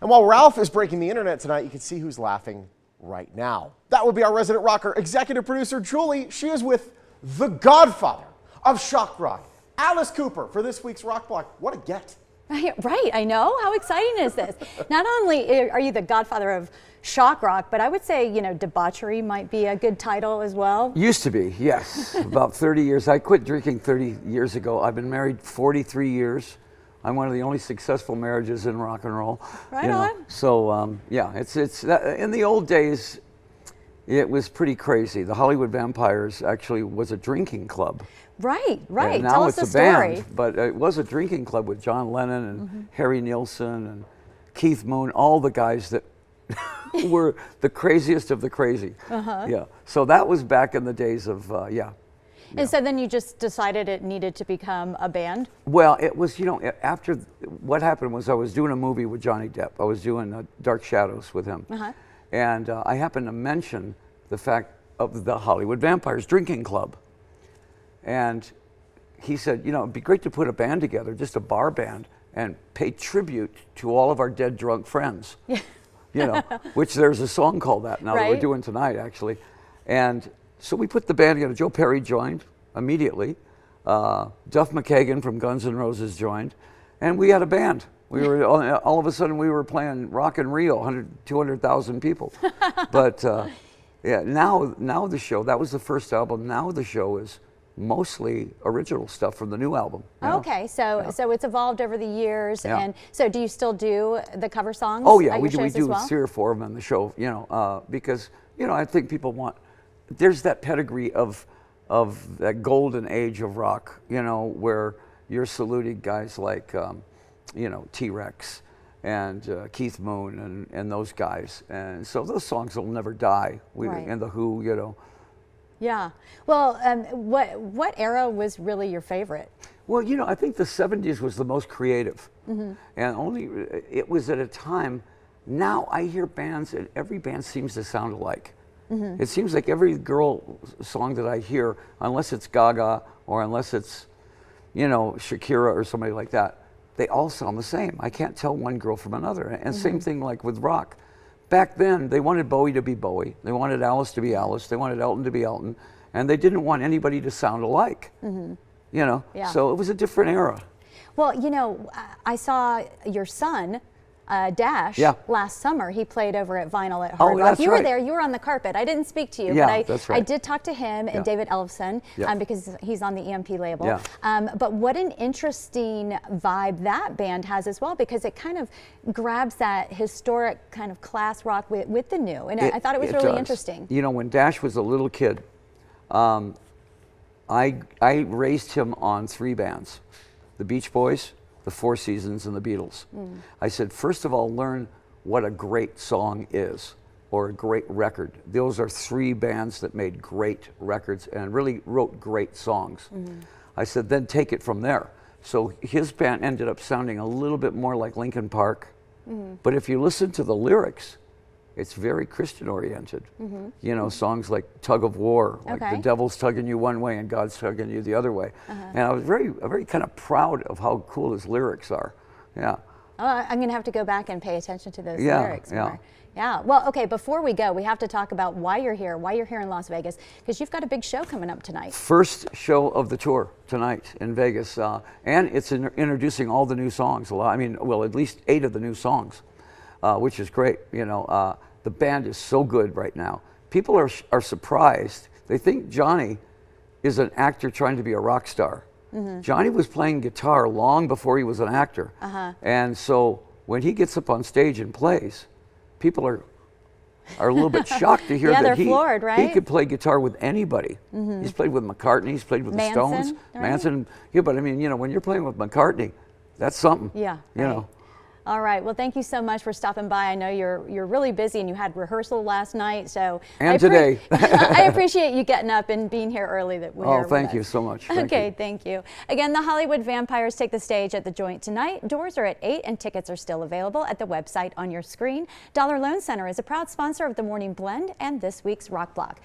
And while Ralph is breaking the internet tonight, you can see who's laughing right now. That would be our resident rocker, executive producer Julie. She is with the Godfather of shock rock, Alice Cooper, for this week's Rock Block. What a get. Right, I know. How exciting is this? Not only are you the godfather of shock rock, but I would say, you know, debauchery might be a good title as well. Used to be, yes. About 30 years. I quit drinking 30 years ago. I've been married 43 years. I'm one of the only successful marriages in rock and roll. Right on. So, yeah, it's in the old days, it was pretty crazy. The Hollywood Vampires actually was a drinking club. Right. And now Tell us it's the a story. band, but it was a drinking club with John Lennon and Harry Nilsson and Keith Moon, all the guys that were the craziest of the crazy. Yeah. So that was back in the days of, yeah. And so then you just decided it needed to become a band? Well, it was, you know, after what happened was I was doing a movie with Johnny Depp. I was doing Dark Shadows with him. And I happened to mention the fact of the Hollywood Vampires Drinking Club. And he said, you know, it'd be great to put a band together, just a bar band, and pay tribute to all of our dead drunk friends. You know, which there's a song called that now that we're doing tonight, actually. And so we put the band together. Joe Perry joined immediately. Duff McKagan from Guns N' Roses joined. And we had a band. We were, all of a sudden, we were playing Rock in Rio, 200,000 people. But yeah, now the show, that was the first album. Now the show is mostly original stuff from the new album. Okay, so it's evolved over the years, and so do you still do the cover songs? Oh yeah, we do well? 3 or 4 of them on the show. You know, because you know I think people want. There's that pedigree of that golden age of rock. You know, where you're saluting guys like you know, T-Rex and Keith Moon and those guys, and so those songs will never die. And the Who, you know. Yeah. Well, what era was really your favorite? Well, you know, I think the 70s was the most creative. And only, it was at a time, now I hear bands, and every band seems to sound alike. It seems like every girl song that I hear, unless it's Gaga or unless it's, you know, Shakira or somebody like that, they all sound the same. I can't tell one girl from another. And same thing like with rock. Back then, they wanted Bowie to be Bowie. They wanted Alice to be Alice. They wanted Elton to be Elton. And they didn't want anybody to sound alike. You know? So it was a different era. Well, you know, I saw your son, Dash, last summer. He played over at Vinyl at Hard Rock. You were there. You were on the carpet. I didn't speak to you, but I did talk to him and David Ellefson because he's on the EMP label. But what an interesting vibe that band has as well, because it kind of grabs that historic kind of class rock with the new. And I thought it was really interesting. You know, when Dash was a little kid, I raised him on 3 bands, the Beach Boys, the Four Seasons, and the Beatles. I said, first of all, learn what a great song is, or a great record. Those are 3 bands that made great records and really wrote great songs. I said, then take it from there. So his band ended up sounding a little bit more like Linkin Park. But if you listen to the lyrics, it's very Christian oriented. You know, songs like Tug of War, like the devil's tugging you one way and God's tugging you the other way. And I was very kind of proud of how cool his lyrics are. Yeah. I'm going to have to go back and pay attention to those lyrics more. Yeah. Well, okay, before we go, we have to talk about why you're here in Las Vegas, because you've got a big show coming up tonight. First show of the tour tonight in Vegas. And it's introducing all the new songs. I mean, well, at least 8 of the new songs, which is great. You know, the band is so good right now. People are surprised. They think Johnny is an actor trying to be a rock star. Johnny was playing guitar long before he was an actor. And so when he gets up on stage and plays, people are a little bit shocked to hear that he could play guitar with anybody. He's played with McCartney, he's played with the Stones, Manson. Yeah, but I mean, you know, when you're playing with McCartney, that's something. You know. All right. Well, thank you so much for stopping by. I know you're really busy and you had rehearsal last night, so today. I appreciate you getting up and being here early. Thank you so much. Thank you. Again, the Hollywood Vampires take the stage at the Joint tonight. Doors are at 8 and tickets are still available at the website on your screen. Dollar Loan Center is a proud sponsor of the Morning Blend and this week's Rock Block.